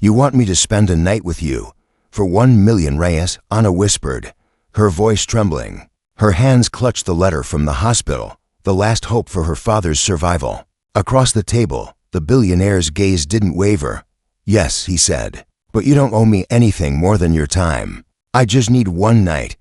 You want me to spend a night with you? For 1,000,000 Reyes, Anna whispered, her voice trembling. Her hands clutched the letter from the hospital, the last hope for her father's survival. Across the table, the billionaire's gaze didn't waver. Yes, he said, but you don't owe me anything more than your time. I just need one night,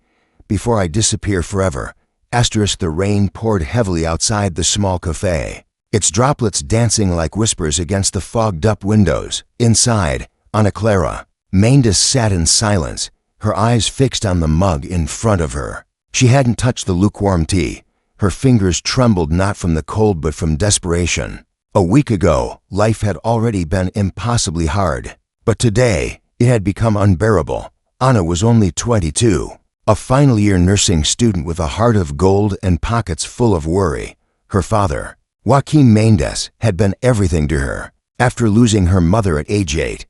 before I disappear forever. The rain poured heavily outside the small cafe, its droplets dancing like whispers against the fogged-up windows. Inside, Ana Clara Mendes sat in silence, her eyes fixed on the mug in front of her. She hadn't touched the lukewarm tea. Her fingers trembled not from the cold but from desperation. A week ago, life had already been impossibly hard. But today, it had become unbearable. Ana was only 22, a final-year nursing student with a heart of gold and pockets full of worry. Her father, Joaquim Mendes, had been everything to her. After losing her mother at age 8,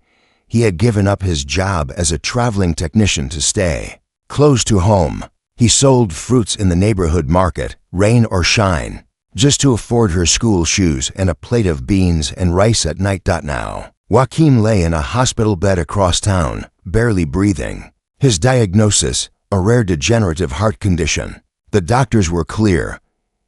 he had given up his job as a traveling technician to stay close to home. He sold fruits in the neighborhood market, rain or shine, just to afford her school shoes and a plate of beans and rice at night. Now, Joaquim lay in a hospital bed across town, barely breathing. His diagnosis, a rare degenerative heart condition. The doctors were clear.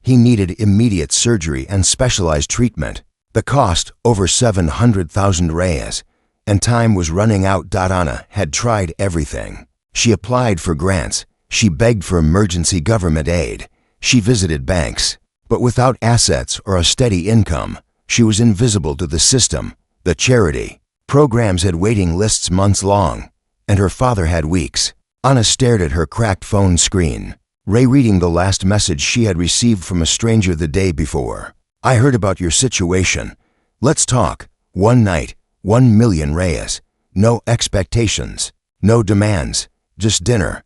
He needed immediate surgery and specialized treatment. The cost, over 700,000 Reyes, and time was running out. Ana had tried everything. She applied for grants. She begged for emergency government aid. She visited banks. But without assets or a steady income, she was invisible to the system, the charity. Programs had waiting lists months long, and her father had weeks. Ana stared at her cracked phone screen, rereading the last message she had received from a stranger the day before. I heard about your situation. Let's talk. One night, 1,000,000 Reyes. No expectations, no demands, just dinner.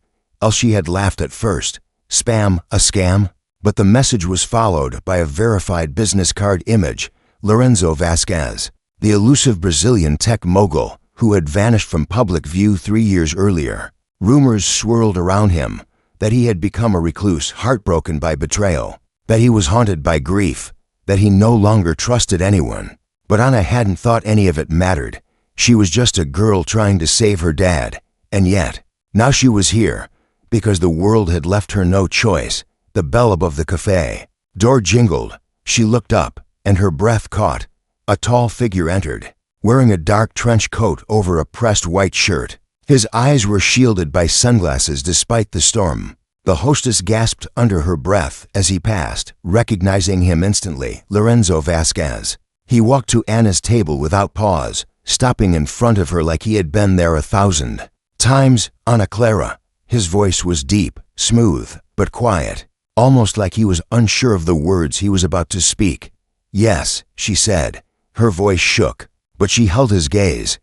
She had laughed at first. Spam, a scam? But the message was followed by a verified business card image. Lorenzo Vasquez, the elusive Brazilian tech mogul who had vanished from public view 3 years earlier. Rumors swirled around him that he had become a recluse, heartbroken by betrayal, that he was haunted by grief, that he no longer trusted anyone. But Ana hadn't thought any of it mattered. She was just a girl trying to save her dad. And yet, now she was here, because the world had left her no choice. The bell above the cafe door jingled. She looked up, and her breath caught. A tall figure entered, wearing a dark trench coat over a pressed white shirt. His eyes were shielded by sunglasses despite the storm. The hostess gasped under her breath as he passed, recognizing him instantly. Lorenzo Vasquez. He walked to Ana's table without pause, stopping in front of her like he had been there 1,000 times. Ana Clara. His voice was deep, smooth, but quiet, almost like he was unsure of the words he was about to speak. Yes, she said. Her voice shook, but she held his gaze.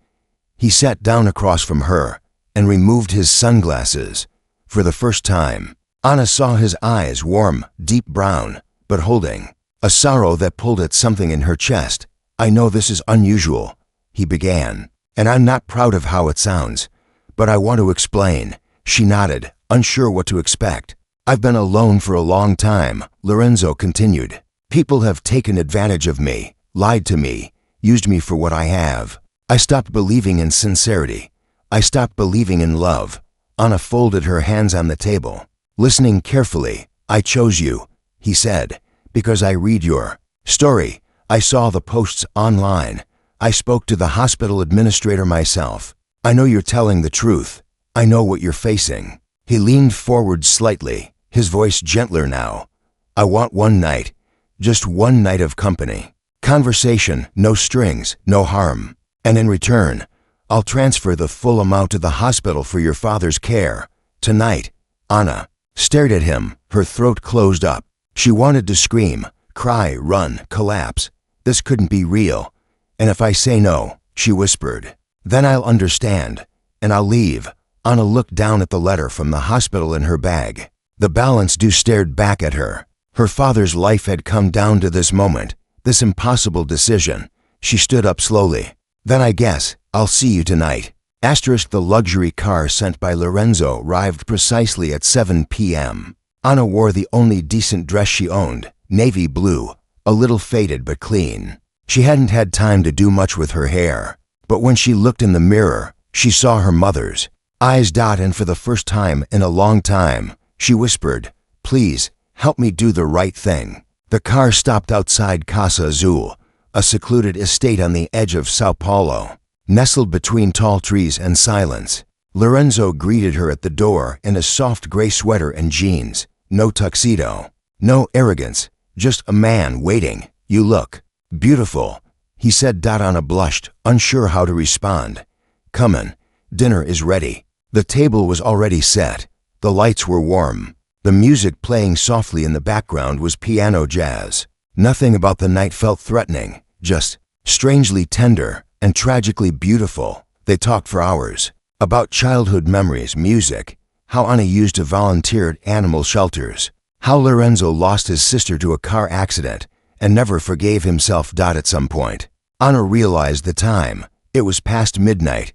He sat down across from her and removed his sunglasses. For the first time, Ana saw his eyes, warm, deep brown, but holding a sorrow that pulled at something in her chest. I know this is unusual, he began, and I'm not proud of how it sounds, but I want to explain. She nodded, unsure what to expect. I've been alone for a long time, Lorenzo continued. People have taken advantage of me, lied to me, used me for what I have. I stopped believing in sincerity. I stopped believing in love. Ana folded her hands on the table. Listening carefully, I chose you, he said, because I read your story. I saw the posts online. I spoke to the hospital administrator myself. I know you're telling the truth. I know what you're facing. He leaned forward slightly, his voice gentler now. I want one night, just one night of company. Conversation, no strings, no harm. And in return, I'll transfer the full amount to the hospital for your father's care. Tonight. Ana stared at him, her throat closed up. She wanted to scream, cry, run, collapse. This couldn't be real. And if I say no, she whispered, then I'll understand, and I'll leave. Ana looked down at the letter from the hospital in her bag. The balance due stared back at her. Her father's life had come down to this moment, this impossible decision. She stood up slowly. Then I guess I'll see you tonight. The luxury car sent by Lorenzo arrived precisely at 7 p.m. Ana wore the only decent dress she owned, navy blue, a little faded but clean. She hadn't had time to do much with her hair, But when she looked in the mirror, she saw her mother's eyes. And for the first time in a long time, she whispered, "Please, help me do the right thing." The car stopped outside Casa Azul, a secluded estate on the edge of Sao Paulo. Nestled between tall trees and silence, Lorenzo greeted her at the door in a soft gray sweater and jeans. No tuxedo, no arrogance, just a man waiting. "You look beautiful," he said. Anna blushed, unsure how to respond. "Come in, dinner is ready." The table was already set. The lights were warm. The music playing softly in the background was piano jazz. Nothing about the night felt threatening, just strangely tender and tragically beautiful. They talked for hours about childhood memories, music, how Anna used to volunteer at animal shelters, how Lorenzo lost his sister to a car accident and never forgave himself. At some point, Anna realized the time. It was past midnight.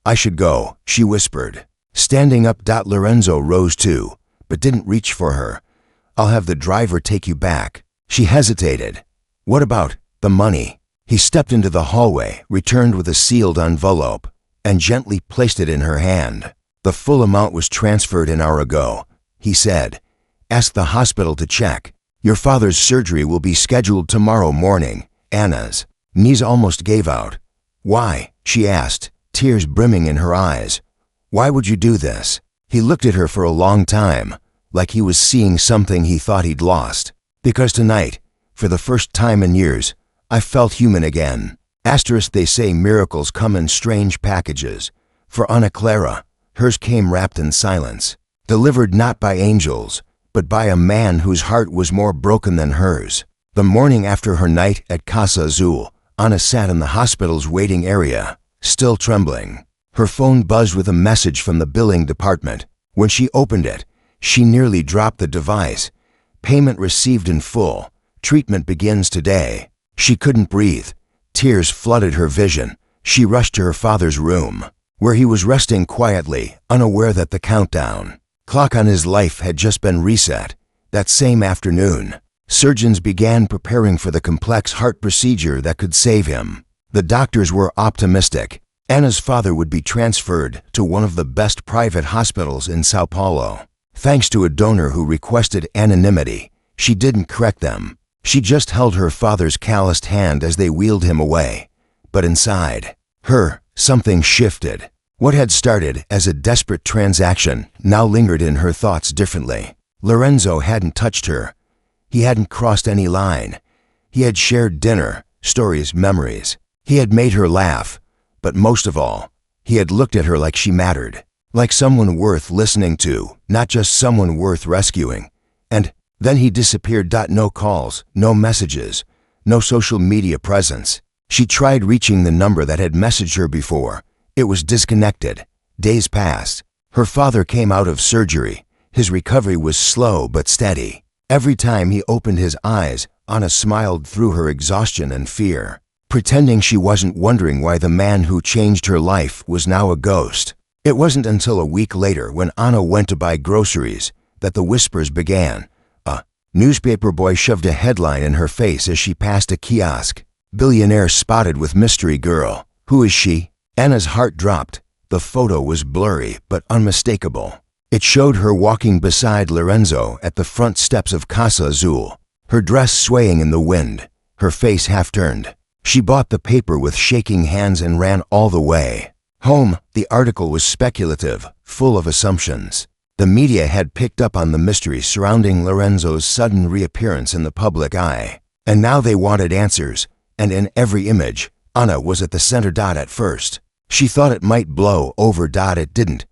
"I should go," she whispered. Standing up, Lorenzo rose too, but didn't reach for her. "I'll have the driver take you back." She hesitated. "What about the money?" He stepped into the hallway, returned with a sealed envelope, and gently placed it in her hand. "The full amount was transferred an hour ago," he said. "Ask the hospital to check. Your father's surgery will be scheduled tomorrow morning." Anna's knees almost gave out. "Why?" she asked, tears brimming in her eyes. "Why would you do this?" He looked at her for a long time, like he was seeing something he thought he'd lost. "Because tonight, for the first time in years, I felt human again." They say miracles come in strange packages. For Ana Clara, hers came wrapped in silence, delivered not by angels, but by a man whose heart was more broken than hers. The morning after her night at Casa Azul, Ana sat in the hospital's waiting area, still trembling. Her phone buzzed with a message from the billing department. When she opened it, she nearly dropped the device. "Payment received in full. Treatment begins today." She couldn't breathe. Tears flooded her vision. She rushed to her father's room, where he was resting quietly, unaware that the countdown clock on his life had just been reset. That same afternoon, surgeons began preparing for the complex heart procedure that could save him. The doctors were optimistic. Anna's father would be transferred to one of the best private hospitals in Sao Paulo. Thanks to a donor who requested anonymity, she didn't correct them. She just held her father's calloused hand as they wheeled him away. But inside her, something shifted. What had started as a desperate transaction now lingered in her thoughts differently. Lorenzo hadn't touched her. He hadn't crossed any line. He had shared dinner, stories, memories. He had made her laugh. But most of all, he had looked at her like she mattered, like someone worth listening to, not just someone worth rescuing. And then he disappeared. No calls, no messages, no social media presence. She tried reaching the number that had messaged her before. It was disconnected. Days passed. Her father came out of surgery. His recovery was slow but steady. Every time he opened his eyes, Anna smiled through her exhaustion and fear, pretending she wasn't wondering why the man who changed her life was now a ghost. It wasn't until a week later, when Anna went to buy groceries, that the whispers began. A newspaper boy shoved a headline in her face as she passed a kiosk. "Billionaire spotted with mystery girl. Who is she?" Anna's heart dropped. The photo was blurry but unmistakable. It showed her walking beside Lorenzo at the front steps of Casa Azul, her dress swaying in the wind, her face half-turned. She bought the paper with shaking hands and ran all the way home. The article was speculative, full of assumptions. The media had picked up on the mystery surrounding Lorenzo's sudden reappearance in the public eye, and now they wanted answers, and in every image, Anna was at the center. At first, she thought it might blow over. It didn't.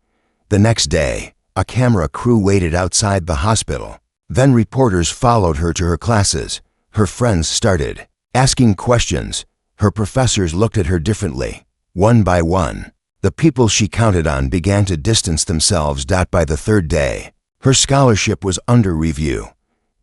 The next day, a camera crew waited outside the hospital. Then reporters followed her to her classes. Her friends started asking questions. Her professors looked at her differently. One by one, the people she counted on began to distance themselves. By the third day, her scholarship was under review.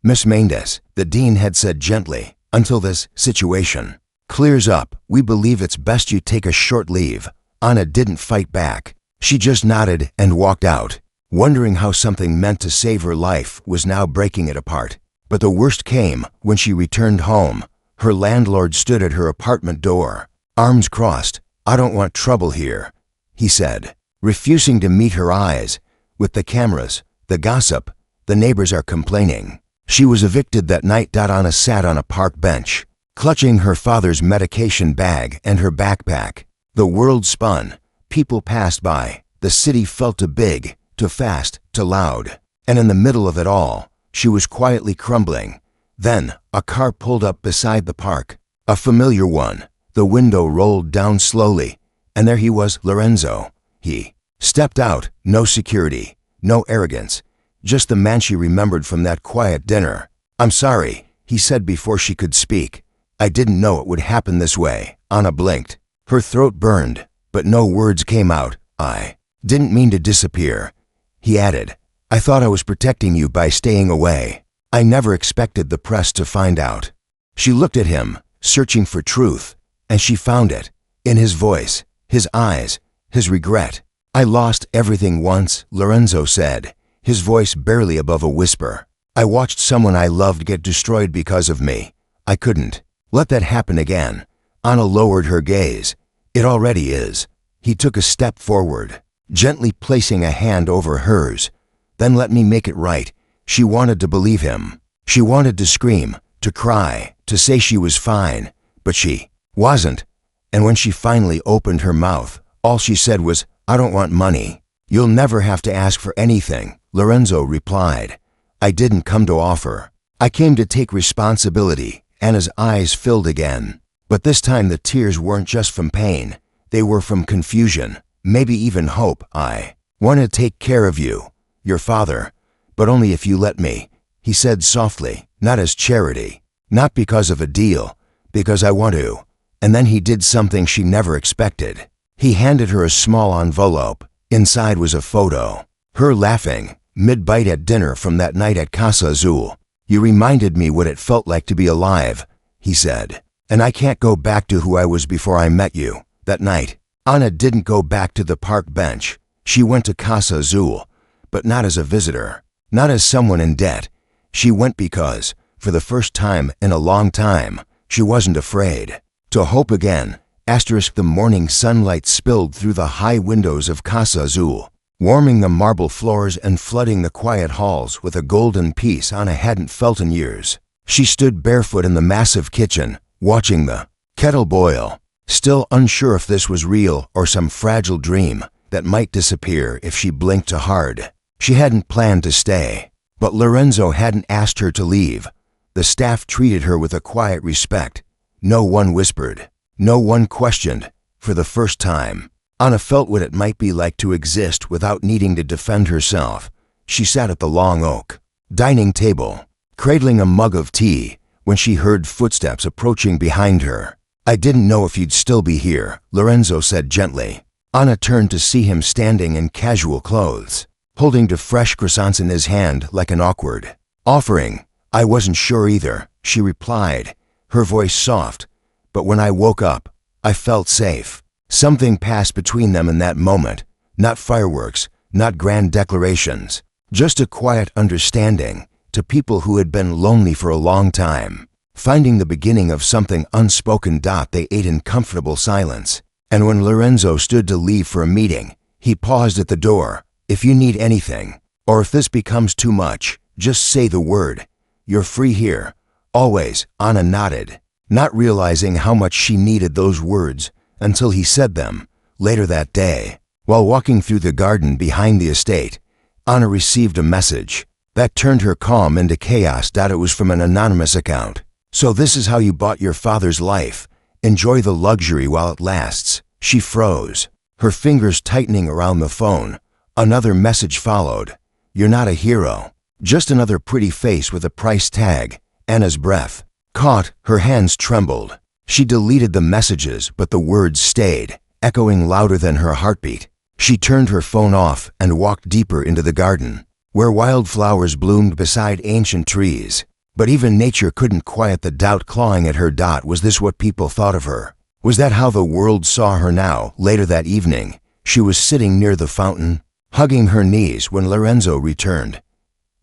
"Miss Mendes," the dean had said gently, "until this situation clears up, we believe it's best you take a short leave." Anna didn't fight back. She just nodded and walked out, wondering how something meant to save her life was now breaking it apart. But the worst came when she returned home. Her landlord stood at her apartment door, arms crossed. I don't want trouble here, he said, refusing to meet her eyes. With the cameras, the gossip, the neighbors are complaining. She was evicted that night. Anna sat on a park bench, clutching her father's medication bag and her backpack. The world spun. People passed by. The city felt too big, too fast, too loud. And in the middle of it all, she was quietly crumbling. Then, a car pulled up beside the park. A familiar one. The window rolled down slowly, and there he was, Lorenzo. He stepped out, no security, no arrogance, just the man she remembered from that quiet dinner. I'm sorry, he said before she could speak. I didn't know it would happen this way. Anna blinked. Her throat burned, but no words came out. I didn't mean to disappear, he added. I thought I was protecting you by staying away. I never expected the press to find out. She looked at him, searching for truth, and she found it. In his voice, his eyes, his regret. I lost everything once, Lorenzo said, his voice barely above a whisper. I watched someone I loved get destroyed because of me. I couldn't let that happen again. Anna lowered her gaze. It already is. He took a step forward, gently placing a hand over hers. Then let me make it right. She wanted to believe him. She wanted to scream, to cry, to say she was fine, but she wasn't. And when she finally opened her mouth, all she said was, I don't want money. You'll never have to ask for anything, Lorenzo replied. I didn't come to offer. I came to take responsibility. Anna's eyes filled again. But this time the tears weren't just from pain. They were from confusion, maybe even hope. I want to take care of you, your father, but only if you let me, he said softly, not as charity, not because of a deal, because I want to. And then he did something she never expected. He handed her a small envelope. Inside was a photo. Her laughing, mid-bite at dinner from that night at Casa Azul. You reminded me what it felt like to be alive, he said. And I can't go back to who I was before I met you. That night, Anna didn't go back to the park bench. She went to Casa Azul, but not as a visitor, not as someone in debt. She went because, for the first time in a long time, she wasn't afraid. To hope again. The morning sunlight spilled through the high windows of Casa Azul, warming the marble floors and flooding the quiet halls with a golden peace Anna hadn't felt in years. She stood barefoot in the massive kitchen, watching the kettle boil, still unsure if this was real or some fragile dream that might disappear if she blinked too hard. She hadn't planned to stay, but Lorenzo hadn't asked her to leave. The staff treated her with a quiet respect. No one whispered. No one questioned. For the first time, Anna felt what it might be like to exist without needing to defend herself. She sat at the long oak dining table, cradling a mug of tea, when she heard footsteps approaching behind her. I didn't know if you'd still be here, Lorenzo said gently. Anna turned to see him standing in casual clothes, holding two fresh croissants in his hand like an awkward offering. I wasn't sure either, she replied, her voice soft. But when I woke up, I felt safe. Something passed between them in that moment. Not fireworks, not grand declarations, just a quiet understanding. To people who had been lonely for a long time, finding the beginning of something unspoken. They ate in comfortable silence. And when Lorenzo stood to leave for a meeting, he paused at the door. If you need anything, or if this becomes too much, just say the word. You're free here. Always. Anna nodded, not realizing how much she needed those words until he said them. Later that day, while walking through the garden behind the estate, Anna received a message that turned her calm into chaos. It was from an anonymous account. So this is how you bought your father's life. Enjoy the luxury while it lasts. She froze, her fingers tightening around the phone. Another message followed. You're not a hero. Just another pretty face with a price tag. Anna's breath caught, her hands trembled. She deleted the messages, but the words stayed, echoing louder than her heartbeat. She turned her phone off and walked deeper into the garden, where wildflowers bloomed beside ancient trees. But even nature couldn't quiet the doubt clawing at her. Was this what people thought of her? Was that how the world saw her now? Later that evening, she was sitting near the fountain, hugging her knees when Lorenzo returned.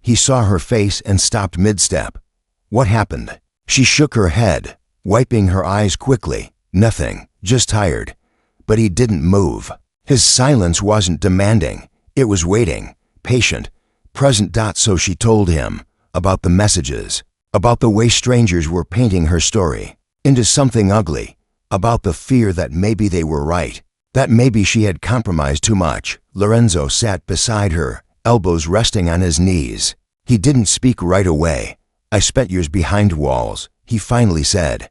He saw her face and stopped mid-step. What happened? She shook her head, wiping her eyes quickly. Nothing, just tired. but he didn't move. His silence wasn't demanding. It was waiting, patient, present. So she told him about the messages, about the way strangers were painting her story into something ugly, about the fear that maybe they were right, that maybe she had compromised too much. Lorenzo sat beside her, elbows resting on his knees. He didn't speak right away. I spent years behind walls, he finally said.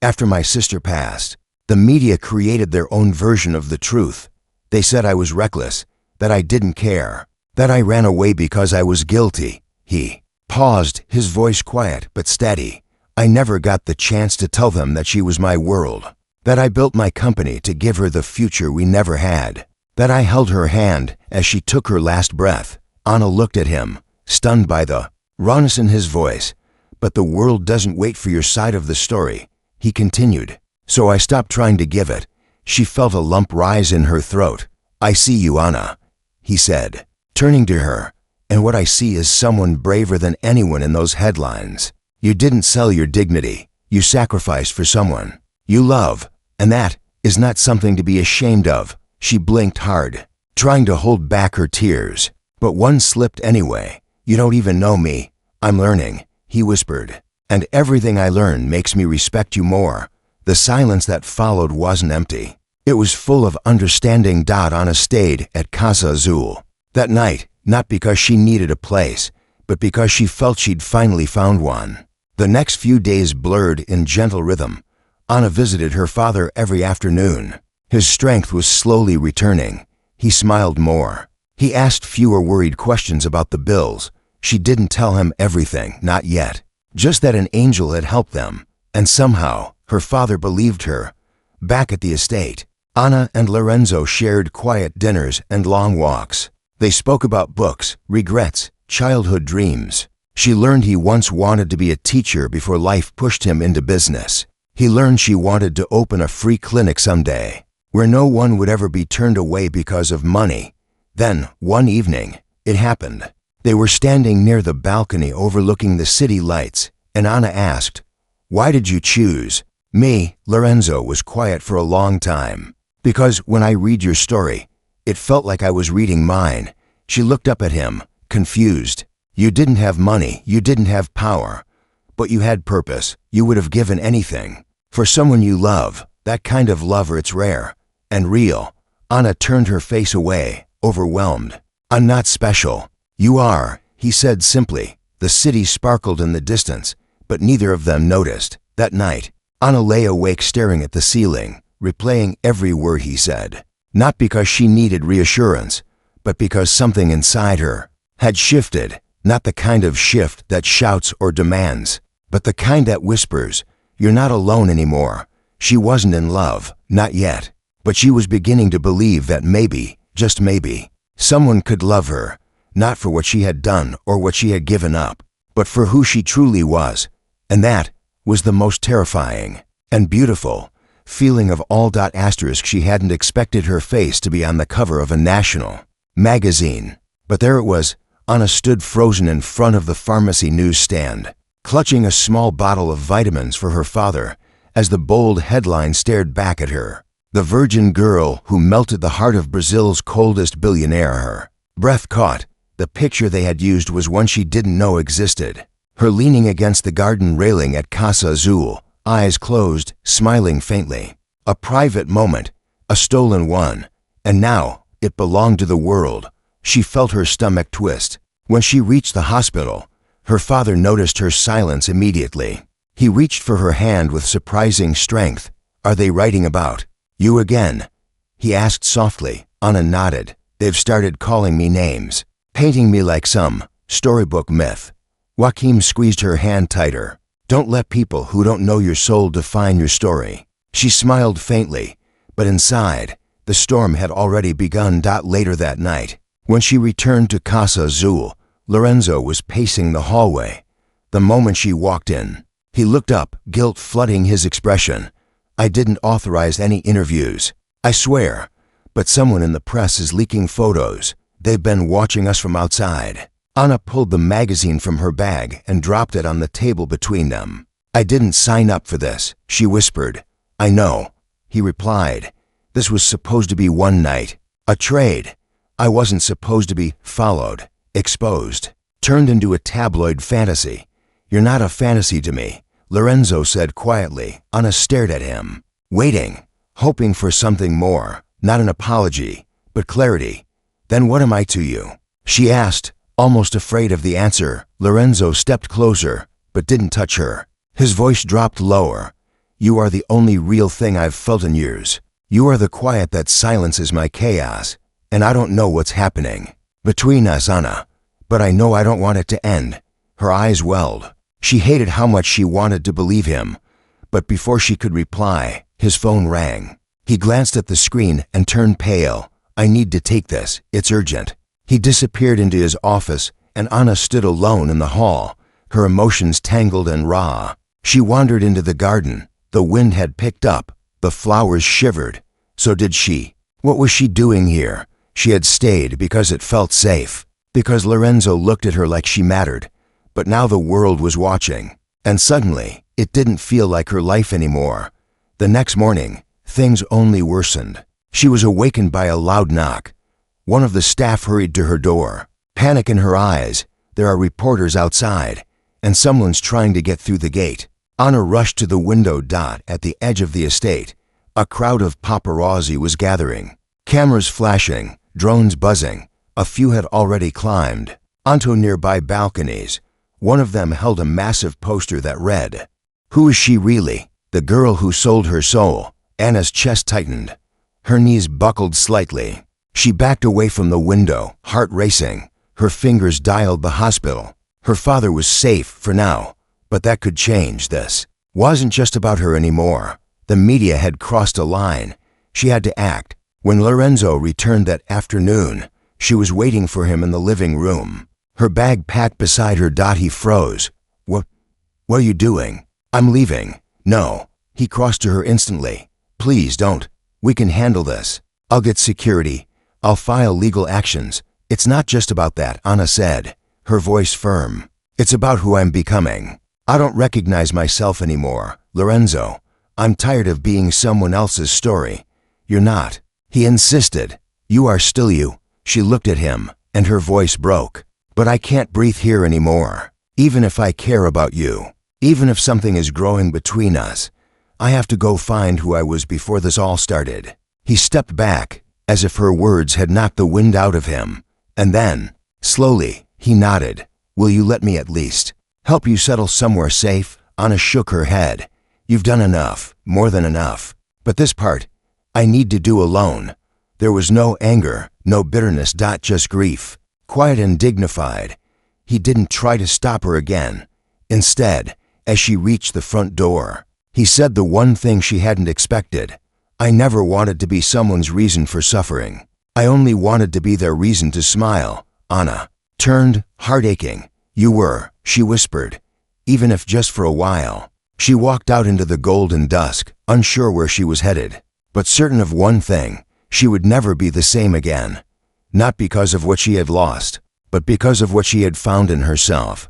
After my sister passed, the media created their own version of the truth. They said I was reckless, that I didn't care, that I ran away because I was guilty. He paused, his voice quiet but steady. I never got the chance to tell them that she was my world, that I built my company to give her the future we never had, that I held her hand as she took her last breath. Anna looked at him, stunned by the rawness in his voice. But the world doesn't wait for your side of the story, he continued. So I stopped trying to give it. She felt a lump rise in her throat. I see you, Anna, he said, turning to her. And what I see is someone braver than anyone in those headlines. You didn't sell your dignity. You sacrificed for someone you love, and that is not something to be ashamed of. She blinked hard, trying to hold back her tears. But one slipped anyway. You don't even know me. I'm learning, he whispered. And everything I learn makes me respect you more. The silence that followed wasn't empty. It was full of understanding. Anna stayed at Casa Azul that night, not because she needed a place, but because she felt she'd finally found one. The next few days blurred in gentle rhythm. Anna visited her father every afternoon. His strength was slowly returning. He smiled more. He asked fewer worried questions about the bills. She didn't tell him everything, not yet. Just that an angel had helped them. And somehow, her father believed her. Back at the estate, Anna and Lorenzo shared quiet dinners and long walks. They spoke about books, regrets, childhood dreams. She learned he once wanted to be a teacher before life pushed him into business. He learned she wanted to open a free clinic someday, where no one would ever be turned away because of money. Then, one evening, it happened. They were standing near the balcony overlooking the city lights, and Anna asked, "Why did you choose me?" Lorenzo was quiet for a long time. "Because when I read your story, it felt like I was reading mine." She looked up at him, confused. "You didn't have money, you didn't have power, but you had purpose. You would have given anything for someone you love. That kind of love, it's rare and real." Anna turned her face away, overwhelmed. "I'm not special." "You are," he said simply. The city sparkled in the distance, but neither of them noticed. That night, Anna lay awake staring at the ceiling, replaying every word he said. Not because she needed reassurance, but because something inside her had shifted. Not the kind of shift that shouts or demands, but the kind that whispers, "You're not alone anymore." She wasn't in love, not yet, but she was beginning to believe that maybe, just maybe, someone could love her, not for what she had done or what she had given up, but for who she truly was. And that was the most terrifying and beautiful feeling of all. She hadn't expected her face to be on the cover of a national magazine, but there it was. Anna stood frozen in front of the pharmacy newsstand, clutching a small bottle of vitamins for her father, as the bold headline stared back at her. "The virgin girl who melted the heart of Brazil's coldest billionaire." Her breath caught. The picture they had used was one she didn't know existed. Her leaning against the garden railing at Casa Azul, eyes closed, smiling faintly. A private moment, a stolen one, and now it belonged to the world. She felt her stomach twist. When she reached the hospital, her father noticed her silence immediately. He reached for her hand with surprising strength. "Are they writing about you again?" he asked softly. Anna nodded. "They've started calling me names, painting me like some storybook myth." Joaquim squeezed her hand tighter. "Don't let people who don't know your soul define your story." She smiled faintly, but inside, the storm had already begun. Later that night, when she returned to Casa Azul, Lorenzo was pacing the hallway. The moment she walked in, he looked up, guilt flooding his expression. "I didn't authorize any interviews, I swear, but someone in the press is leaking photos. They've been watching us from outside." Anna pulled the magazine from her bag and dropped it on the table between them. "I didn't sign up for this," she whispered. "I know," he replied. This was supposed to be one night, a trade. I wasn't supposed to be followed, exposed, turned into a tabloid fantasy. You're not a fantasy to me, Lorenzo said quietly. Anna stared at him, waiting, hoping for something more, not an apology, but clarity. Then what am I to you? She asked, almost afraid of the answer. Lorenzo stepped closer, but didn't touch her. His voice dropped lower. You are the only real thing I've felt in years. You are the quiet that silences my chaos, and I don't know what's happening between us, Anna, but I know I don't want it to end. Her eyes welled. She hated how much she wanted to believe him, but before she could reply, his phone rang. He glanced at the screen and turned pale. I need to take this, it's urgent. He disappeared into his office, and Anna stood alone in the hall, her emotions tangled and raw. She wandered into the garden. The wind had picked up. The flowers shivered. So did she. What was she doing here? She had stayed because it felt safe, because Lorenzo looked at her like she mattered. But now the world was watching, and suddenly, it didn't feel like her life anymore. The next morning, things only worsened. She was awakened by a loud knock. One of the staff hurried to her door, panic in her eyes. There are reporters outside, and someone's trying to get through the gate. Anna rushed to the window at the edge of the estate. A crowd of paparazzi was gathering, cameras flashing, drones buzzing. A few had already climbed onto nearby balconies. One of them held a massive poster that read, "Who is she really? The girl who sold her soul." Anna's chest tightened. Her knees buckled slightly. She backed away from the window, heart racing. Her fingers dialed the hospital. Her father was safe for now, but that could change. This wasn't just about her anymore. The media had crossed a line. She had to act. When Lorenzo returned that afternoon, she was waiting for him in the living room, her bag packed beside her. He froze. What are you doing?" "I'm leaving." "No." He crossed to her instantly. "Please don't. We can handle this. I'll get security. I'll file legal actions." "It's not just about that," Anna said, her voice firm. "It's about who I'm becoming. I don't recognize myself anymore, Lorenzo. I'm tired of being someone else's story." "You're not," he insisted. "You are still you." She looked at him, and her voice broke. "But I can't breathe here anymore. Even if I care about you, even if something is growing between us, I have to go find who I was before this all started." He stepped back, as if her words had knocked the wind out of him. And then, slowly, he nodded. "Will you let me at least help you settle somewhere safe?" Anna shook her head. "You've done enough, more than enough. But this part, I need to do alone." There was no anger, no bitterness, just grief, quiet and dignified. He didn't try to stop her again. Instead, as she reached the front door, he said the one thing she hadn't expected. "I never wanted to be someone's reason for suffering. I only wanted to be their reason to smile." Anna turned, heart aching. "You were," she whispered, "even if just for a while." She walked out into the golden dusk, unsure where she was headed, but certain of one thing: she would never be the same again. Not because of what she had lost, but because of what she had found in herself.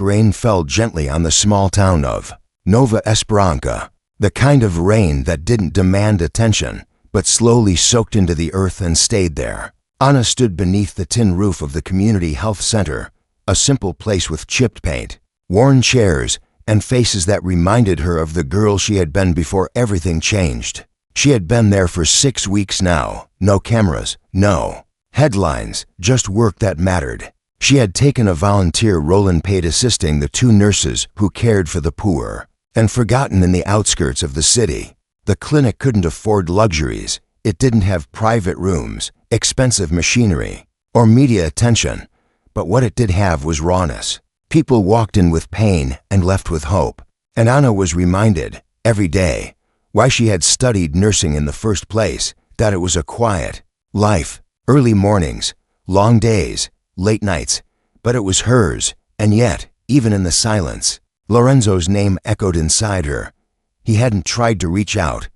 Rain fell gently on the small town of Nova Esperanza, the kind of rain that didn't demand attention, but slowly soaked into the earth and stayed there. Anna stood beneath the tin roof of the community health center, a simple place with chipped paint, worn chairs, and faces that reminded her of the girl she had been before everything changed. She had been there for 6 weeks now. No cameras, no headlines, just work that mattered. She had taken a volunteer role in paid assisting the 2 nurses who cared for the poor, and forgotten in the outskirts of the city. The clinic couldn't afford luxuries. It didn't have private rooms, expensive machinery, or media attention. But what it did have was rawness. People walked in with pain and left with hope. And Anna was reminded, every day, why she had studied nursing in the first place, that it was a quiet life. Early mornings, long days, late nights, but it was hers. And yet, even in the silence, Lorenzo's name echoed inside her. He hadn't tried to reach out.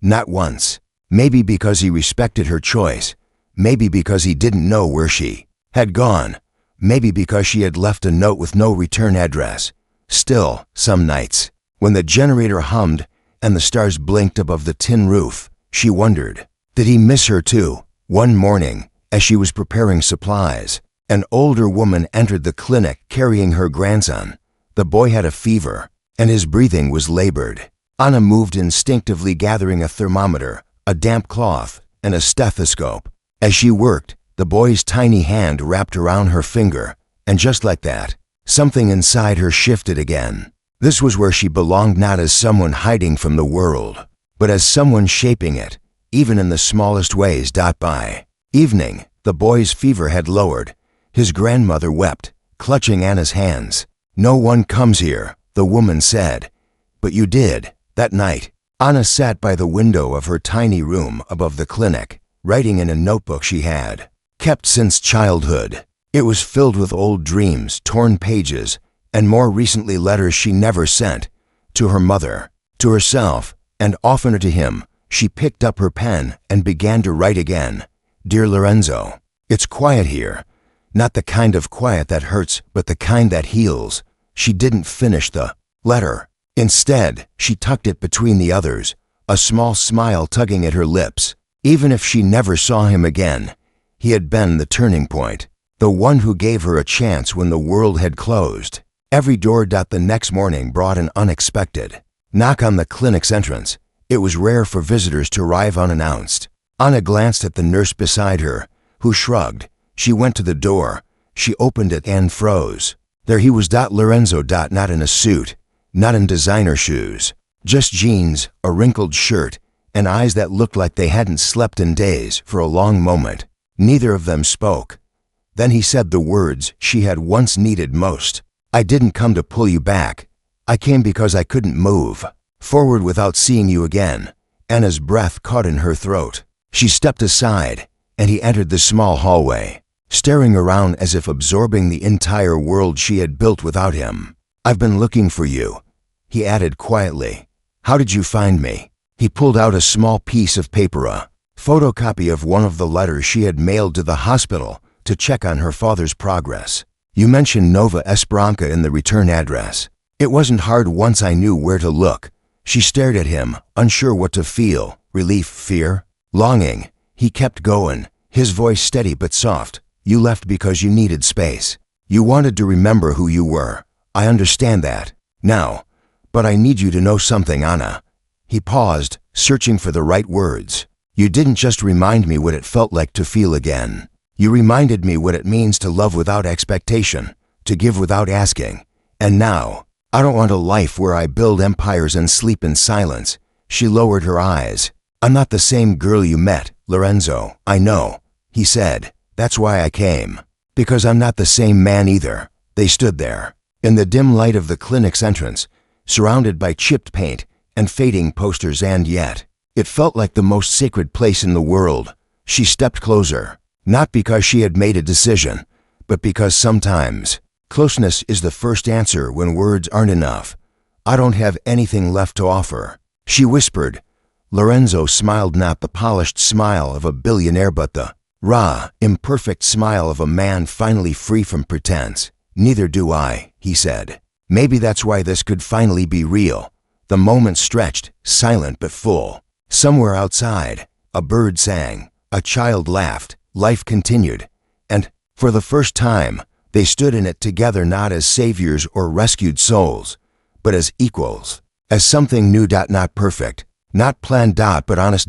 Not once. Maybe because he respected her choice. Maybe because he didn't know where she had gone. Maybe because she had left a note with no return address. Still, some nights, when the generator hummed and the stars blinked above the tin roof, She wondered. Did he miss her too? One morning, as she was preparing supplies, an older woman entered the clinic carrying her grandson. The boy had a fever, and his breathing was labored. Anna moved instinctively, gathering a thermometer, a damp cloth, and a stethoscope. As she worked, the boy's tiny hand wrapped around her finger, and just like that, something inside her shifted again. This was where she belonged, not as someone hiding from the world, but as someone shaping it, even in the smallest ways. By evening, the boy's fever had lowered. His grandmother wept, clutching Anna's hands. "No one comes here," the woman said. "But you did." That night, Anna sat by the window of her tiny room above the clinic, writing in a notebook she had kept since childhood. It was filled with old dreams, torn pages, and more recently letters she never sent. To her mother, to herself, and oftener to him. She picked up her pen and began to write again. "Dear Lorenzo, it's quiet here. Not the kind of quiet that hurts, but the kind that heals." She didn't finish the letter. Instead, she tucked it between the others, a small smile tugging at her lips. Even if she never saw him again, he had been the turning point, the one who gave her a chance when the world had closed. Every door. The next morning brought an unexpected knock on the clinic's entrance. It was rare for visitors to arrive unannounced. Anna glanced at the nurse beside her, who shrugged. She went to the door. She opened it and froze. There he was. Lorenzo. Not in a suit, not in designer shoes, just jeans, a wrinkled shirt, and eyes that looked like they hadn't slept in days. For a long moment, neither of them spoke. Then he said the words she had once needed most. "I didn't come to pull you back. I came because I couldn't move forward without seeing you again." Anna's breath caught in her throat. She stepped aside, and he entered the small hallway, staring around as if absorbing the entire world she had built without him. "I've been looking for you," he added quietly. "How did you find me?" He pulled out a small piece of paper, a photocopy of one of the letters she had mailed to the hospital to check on her father's progress. "You mentioned Nova Esperanza in the return address. It wasn't hard once I knew where to look." She stared at him, unsure what to feel. Relief, fear, longing. He kept going, his voice steady but soft. "You left because you needed space. You wanted to remember who you were. I understand that now, but I need you to know something, Anna." He paused, searching for the right words. "You didn't just remind me what it felt like to feel again. You reminded me what it means to love without expectation, to give without asking. And now, I don't want a life where I build empires and sleep in silence." She lowered her eyes. "I'm not the same girl you met, Lorenzo. I know," he said. "That's why I came. Because I'm not the same man either." They stood there, in the dim light of the clinic's entrance, surrounded by chipped paint and fading posters, and yet, it felt like the most sacred place in the world. She stepped closer, not because she had made a decision, but because sometimes closeness is the first answer when words aren't enough. "I don't have anything left to offer," she whispered. Lorenzo smiled, not the polished smile of a billionaire, but the raw, imperfect smile of a man finally free from pretense. "Neither do I," he said. "Maybe that's why this could finally be real." The moment stretched, silent but full. Somewhere outside, a bird sang, a child laughed, life continued, and, for the first time, they stood in it together, not as saviors or rescued souls, but as equals, as something new. Not perfect, not planned. But honest.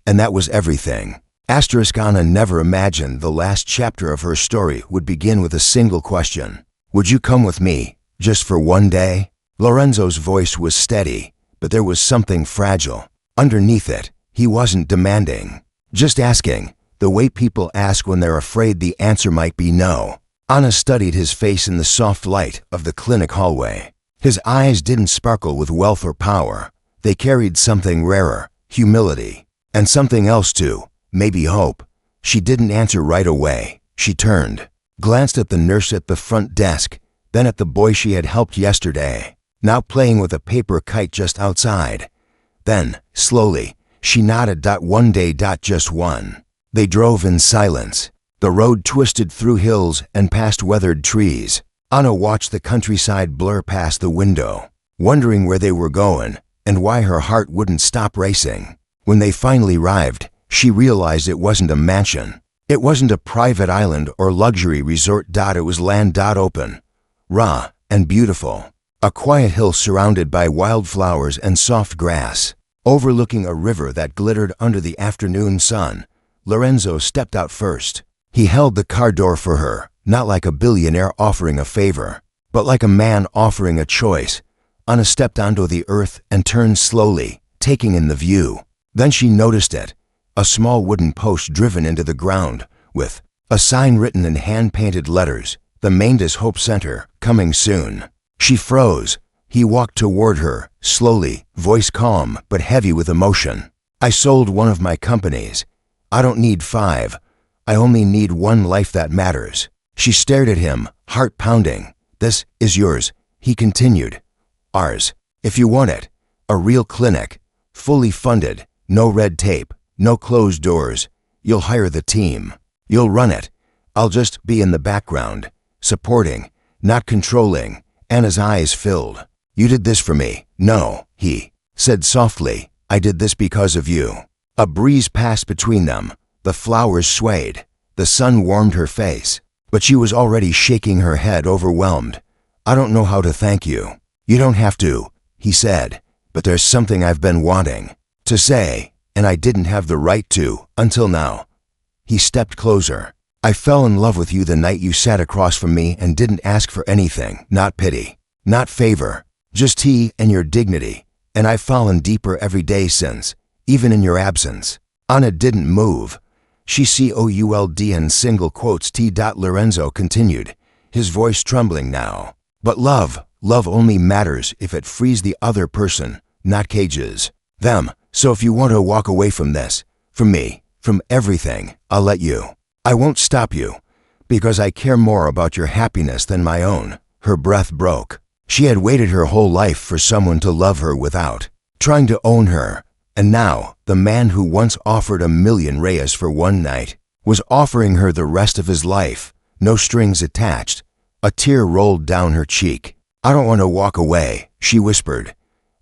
And that was everything. Anna never imagined the last chapter of her story would begin with a single question. "Would you come with me, just for one day?" Lorenzo's voice was steady, but there was something fragile. Underneath it, he wasn't demanding, just asking, the way people ask when they're afraid the answer might be no. Anna studied his face in the soft light of the clinic hallway. His eyes didn't sparkle with wealth or power. They carried something rarer, humility, and something else too, maybe hope. She didn't answer right away. She turned, glanced at the nurse at the front desk, then at the boy she had helped yesterday, now playing with a paper kite just outside. Then, slowly, she nodded. "One day. Just one." They drove in silence. The road twisted through hills and past weathered trees. Anna watched the countryside blur past the window, wondering where they were going and why her heart wouldn't stop racing. When they finally arrived, she realized it wasn't a mansion. It wasn't a private island or luxury resort. It was land. Open, raw, and beautiful. A quiet hill surrounded by wildflowers and soft grass, overlooking a river that glittered under the afternoon sun. Lorenzo stepped out first. He held the car door for her, not like a billionaire offering a favor, but like a man offering a choice. Anna stepped onto the earth and turned slowly, taking in the view. Then she noticed it, a small wooden post driven into the ground, with a sign written in hand-painted letters, "The Millionaire Hope Center, coming soon." She froze. He walked toward her, slowly, voice calm but heavy with emotion. "I sold one of my companies. I don't need 5. I only need one life that matters." She stared at him, heart pounding. "This is yours," he continued. "Ours, if you want it. A real clinic, fully funded, no red tape, no closed doors. You'll hire the team. You'll run it. I'll just be in the background, supporting, not controlling." Anna's eyes filled. "You did this for me." "No," he said softly. "I did this because of you." A breeze passed between them. The flowers swayed. The sun warmed her face, but she was already shaking her head, overwhelmed. "I don't know how to thank you." "You don't have to," he said, "but there's something I've been wanting to say, and I didn't have the right to until now." He stepped closer. "I fell in love with you the night you sat across from me and didn't ask for anything, not pity, not favor, just tea and your dignity, and I've fallen deeper every day since, even in your absence." Anna didn't move. She could in single quotes T. Lorenzo continued, his voice trembling now. "But love only matters if it frees the other person, not cages them. So if you want to walk away from this, from me, from everything, I'll let you. I won't stop you, because I care more about your happiness than my own." Her breath broke. She had waited her whole life for someone to love her without trying to own her. And now, the man who once offered $1 million for one night was offering her the rest of his life, no strings attached. A tear rolled down her cheek. "I don't want to walk away," she whispered.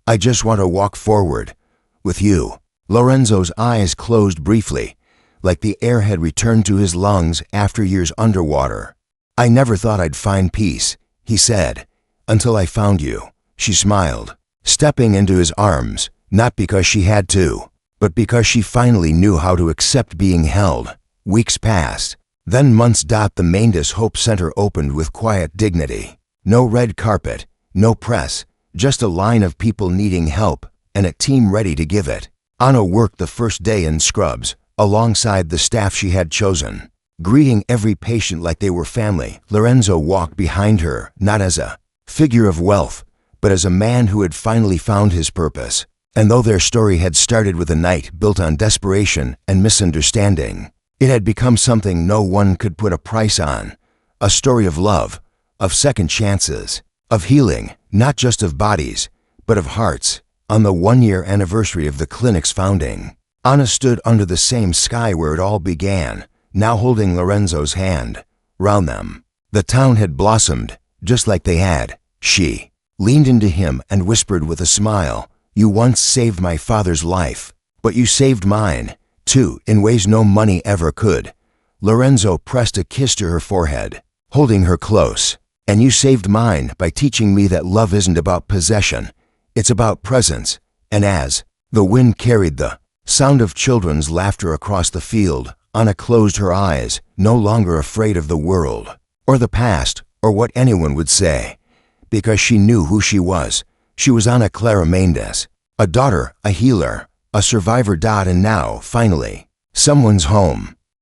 "I just want to walk forward, with you." Lorenzo's eyes closed briefly, like the air had returned to his lungs after years underwater. "I never thought I'd find peace," he said, "until I found you." She smiled, stepping into his arms, not because she had to, but because she finally knew how to accept being held. Weeks passed, then months. The Millionaire Hope Center opened with quiet dignity. No red carpet, no press, just a line of people needing help and a team ready to give it. Anna worked the first day in scrubs, alongside the staff she had chosen, greeting every patient like they were family. Lorenzo walked behind her, not as a figure of wealth, but as a man who had finally found his purpose. And though their story had started with a night built on desperation and misunderstanding, it had become something no one could put a price on. A story of love, of second chances, of healing, not just of bodies, but of hearts. On the 1-year anniversary of the clinic's founding, Anna stood under the same sky where it all began, now holding Lorenzo's hand. Round them, the town had blossomed, just like they had. She leaned into him and whispered with a smile, "You once saved my father's life, but you saved mine, too, in ways no money ever could." Lorenzo pressed a kiss to her forehead, holding her close. "And you saved mine by teaching me that love isn't about possession, it's about presence." And as the wind carried the sound of children's laughter across the field, Anna closed her eyes, no longer afraid of the world, or the past, or what anyone would say, because she knew who she was. She was Ana Clara Mendes, a daughter, a healer, a survivor. And now, finally, someone's home.